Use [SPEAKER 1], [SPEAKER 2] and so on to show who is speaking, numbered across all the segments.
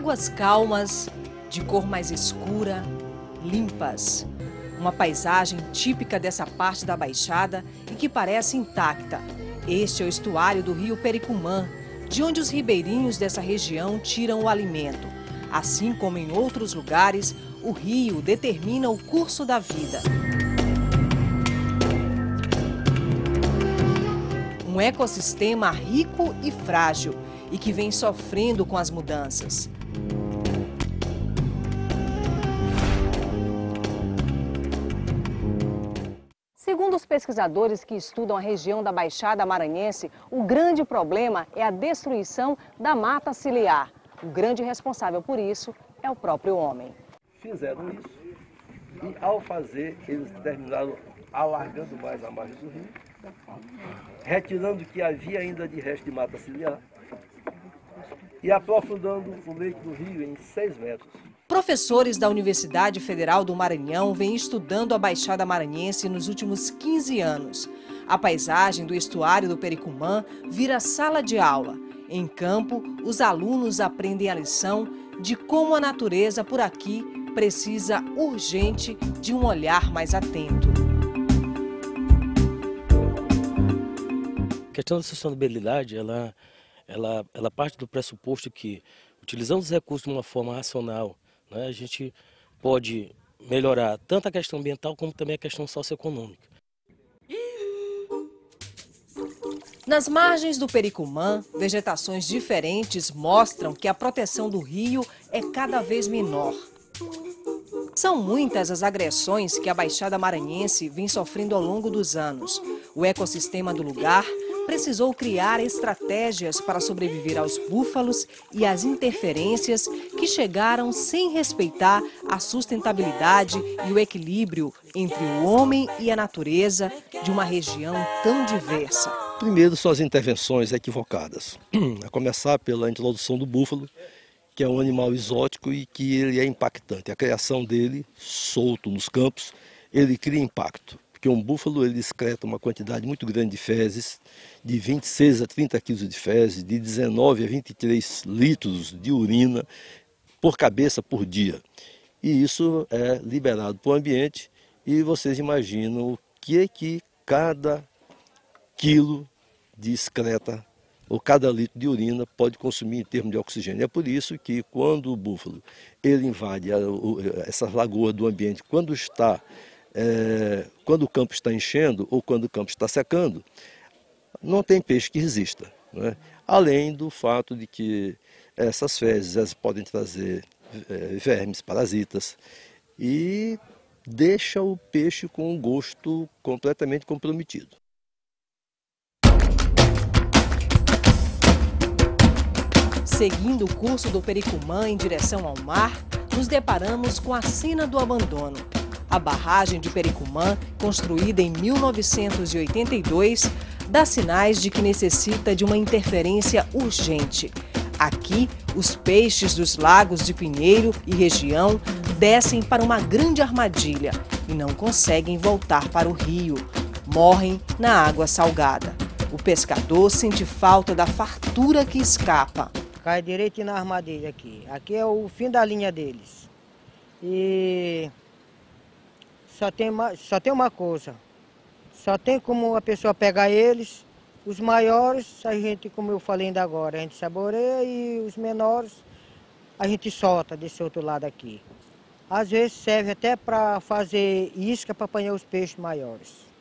[SPEAKER 1] Águas calmas, de cor mais escura, limpas. Uma paisagem típica dessa parte da Baixada e que parece intacta. Este é o estuário do rio Pericumã, de onde os ribeirinhos dessa região tiram o alimento. Assim como em outros lugares, o rio determina o curso da vida. Um ecossistema rico e frágil e que vem sofrendo com as mudanças. Segundo os pesquisadores que estudam a região da Baixada Maranhense, o grande problema é a destruição da mata ciliar. O grande responsável por isso é o próprio homem.
[SPEAKER 2] Fizeram isso e, ao fazer, eles terminaram alargando mais a margem do rio, retirando o que havia ainda de resto de mata ciliar e aprofundando o leito do rio em 6 metros.
[SPEAKER 1] Professores da Universidade Federal do Maranhão vêm estudando a Baixada Maranhense nos últimos 15 anos. A paisagem do estuário do Pericumã vira sala de aula. Em campo, os alunos aprendem a lição de como a natureza por aqui precisa urgente de um olhar mais atento.
[SPEAKER 3] A questão da sustentabilidade, ela parte do pressuposto que, utilizando os recursos de uma forma racional, a gente pode melhorar tanto a questão ambiental como também a questão socioeconômica.
[SPEAKER 1] Nas margens do Pericumã, vegetações diferentes mostram que a proteção do rio é cada vez menor. São muitas as agressões que a Baixada Maranhense vem sofrendo ao longo dos anos. O ecossistema do lugar precisou criar estratégias para sobreviver aos búfalos e às interferências que chegaram sem respeitar a sustentabilidade e o equilíbrio entre o homem e a natureza de uma região tão diversa.
[SPEAKER 2] Primeiro, suas intervenções equivocadas, a começar pela introdução do búfalo, que é um animal exótico e que ele é impactante. A criação dele, solto nos campos, ele cria impacto. Porque um búfalo ele excreta uma quantidade muito grande de fezes, de 26 a 30 quilos de fezes, de 19 a 23 litros de urina por cabeça por dia. E isso é liberado para o ambiente e vocês imaginam o que cada quilo de excreta ou cada litro de urina pode consumir em termos de oxigênio. É por isso que quando o búfalo ele invade essas lagoas do ambiente, quando o campo está enchendo ou quando o campo está secando, não tem peixe que resista, né? Além do fato de que essas fezes elas podem trazer vermes, parasitas e deixa o peixe com um gosto completamente comprometido.
[SPEAKER 1] Seguindo o curso do Pericumã em direção ao mar, nos deparamos com a sina do abandono. A barragem de Pericumã, construída em 1982, dá sinais de que necessita de uma interferência urgente. Aqui, os peixes dos lagos de Pinheiro e região descem para uma grande armadilha e não conseguem voltar para o rio. Morrem na água salgada. O pescador sente falta da fartura que escapa.
[SPEAKER 4] Cai direito na armadilha aqui. Aqui é o fim da linha deles. E só tem uma coisa. Só tem como a pessoa pegar eles. Os maiores, a gente, como eu falei ainda agora, a gente saboreia e os menores a gente solta desse outro lado aqui. Às vezes serve até para fazer isca para apanhar os peixes maiores.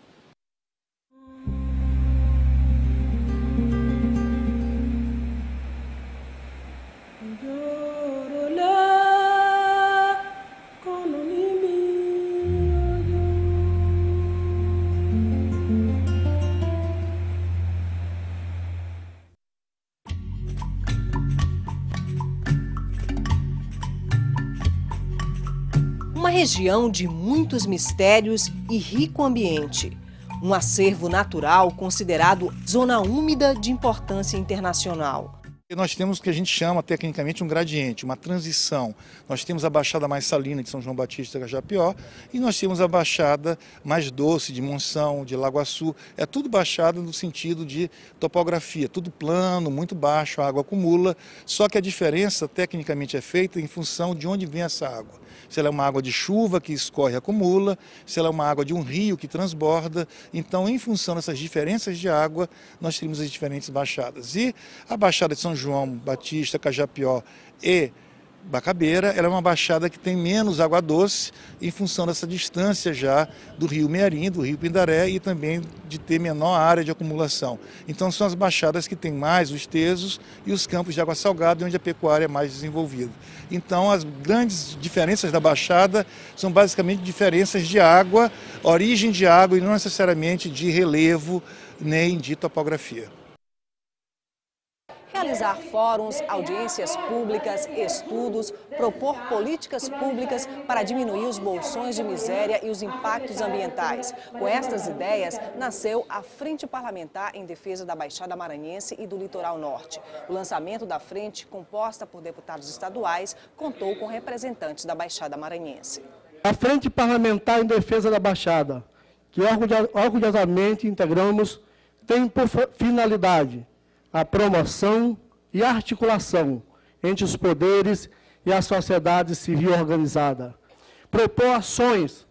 [SPEAKER 1] Uma região de muitos mistérios e rico ambiente. Um acervo natural considerado zona úmida de importância internacional.
[SPEAKER 5] Nós temos o que a gente chama tecnicamente um gradiente, uma transição. Nós temos a baixada mais salina de São João Batista, Cajapió, e nós temos a baixada mais doce de Monção, de Lagoaçu. É tudo baixada no sentido de topografia, tudo plano, muito baixo, a água acumula, só que a diferença tecnicamente é feita em função de onde vem essa água. Se ela é uma água de chuva que escorre e acumula, se ela é uma água de um rio que transborda. Então, em função dessas diferenças de água, nós temos as diferentes baixadas. E a baixada de São João Batista, Cajapió e Bacabeira, ela é uma baixada que tem menos água doce em função dessa distância já do rio Mearim, do rio Pindaré e também de ter menor área de acumulação. Então são as baixadas que têm mais os tesos e os campos de água salgada onde a pecuária é mais desenvolvida. Então as grandes diferenças da baixada são basicamente diferenças de água, origem de água e não necessariamente de relevo nem de topografia.
[SPEAKER 1] Realizar fóruns, audiências públicas, estudos, propor políticas públicas para diminuir os bolsões de miséria e os impactos ambientais. Com estas ideias, nasceu a Frente Parlamentar em Defesa da Baixada Maranhense e do Litoral Norte. O lançamento da frente, composta por deputados estaduais, contou com representantes da Baixada Maranhense.
[SPEAKER 6] A Frente Parlamentar em Defesa da Baixada, que orgulhosamente integramos, tem por finalidade a promoção e articulação entre os poderes e a sociedade civil organizada. Propor ações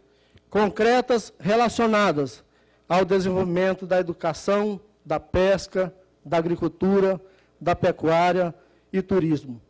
[SPEAKER 6] concretas relacionadas ao desenvolvimento da educação, da pesca, da agricultura, da pecuária e turismo.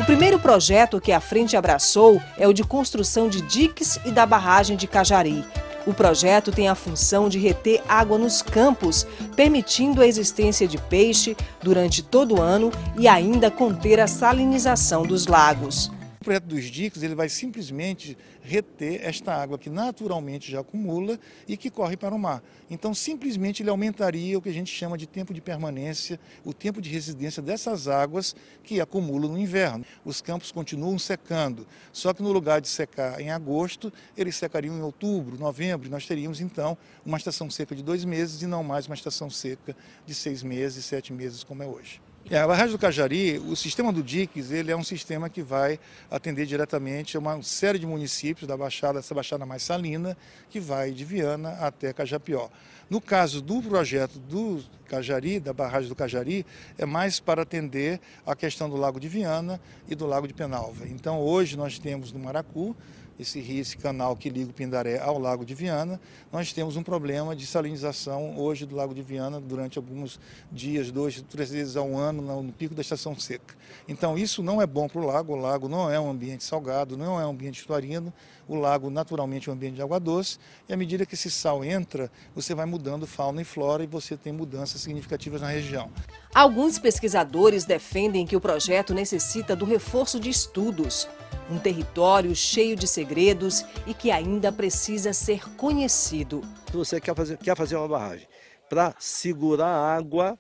[SPEAKER 1] O primeiro projeto que a frente abraçou é o de construção de diques e da barragem de Cajari. O projeto tem a função de reter água nos campos, permitindo a existência de peixe durante todo o ano e ainda conter a salinização dos lagos.
[SPEAKER 5] O projeto dos diques ele vai simplesmente reter esta água que naturalmente já acumula e que corre para o mar. Então, simplesmente ele aumentaria o que a gente chama de tempo de permanência, o tempo de residência dessas águas que acumulam no inverno. Os campos continuam secando, só que no lugar de secar em agosto, eles secariam em outubro, novembro, e nós teríamos então uma estação seca de 2 meses e não mais uma estação seca de 6 meses, 7 meses como é hoje. A barragem do Cajari, o sistema do diques, ele é um sistema que vai atender diretamente a uma série de municípios da Baixada, essa Baixada mais salina, que vai de Viana até Cajapió. No caso do projeto do Cajari, da barragem do Cajari, é mais para atender a questão do Lago de Viana e do Lago de Penalva. Então hoje nós temos no Maracu, esse rio, esse canal que liga o Pindaré ao Lago de Viana, nós temos um problema de salinização hoje do Lago de Viana durante alguns dias, 2, 3 vezes ao ano, no pico da estação seca. Então isso não é bom para o lago não é um ambiente salgado, não é um ambiente estuarino, o lago naturalmente é um ambiente de água doce, e à medida que esse sal entra, você vai mudando fauna e flora e você tem mudanças significativas na região.
[SPEAKER 1] Alguns pesquisadores defendem que o projeto necessita do reforço de estudos. Um território cheio de segredos e que ainda precisa ser conhecido.
[SPEAKER 2] Se você quer fazer uma barragem para segurar a água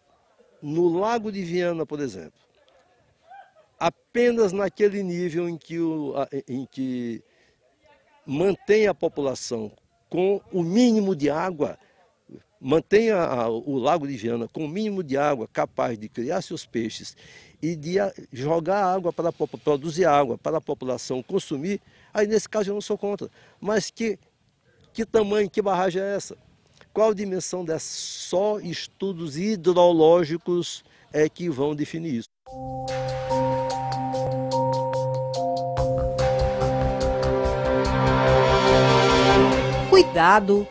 [SPEAKER 2] no Lago de Viana, por exemplo, apenas naquele nível em que mantém a população com o mínimo de água, mantenha o Lago de Viana com o mínimo de água capaz de criar seus peixes e de jogar água para produzir água para a população consumir, aí nesse caso eu não sou contra. Mas que tamanho, que barragem é essa? Qual a dimensão dessa? Só estudos hidrológicos é que vão definir isso.
[SPEAKER 1] Cuidado,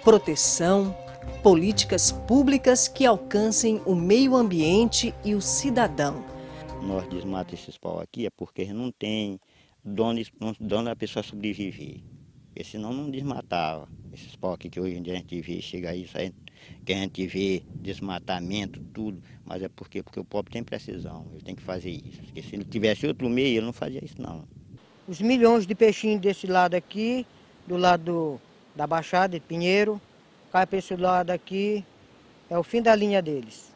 [SPEAKER 1] proteção, políticas públicas que alcancem o meio ambiente e o cidadão.
[SPEAKER 7] Nós desmatamos esses paus aqui é porque não tem dono da pessoa sobreviver. Porque senão não desmatava. Esses paus aqui que hoje em dia a gente vê, chega aí, que a gente vê desmatamento, tudo. Mas é porque o pobre tem precisão, ele tem que fazer isso. Porque se ele tivesse outro meio, ele não fazia isso não.
[SPEAKER 4] Os milhões de peixinhos desse lado aqui, do lado da Baixada de Pinheiro, cai para esse lado aqui, é o fim da linha deles.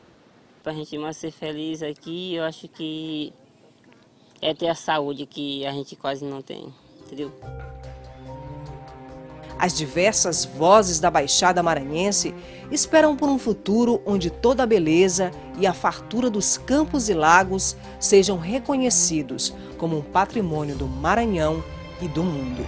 [SPEAKER 8] Para a gente mais ser feliz aqui, eu acho que é ter a saúde que a gente quase não tem, entendeu?
[SPEAKER 1] As diversas vozes da Baixada Maranhense esperam por um futuro onde toda a beleza e a fartura dos campos e lagos sejam reconhecidos como um patrimônio do Maranhão e do mundo.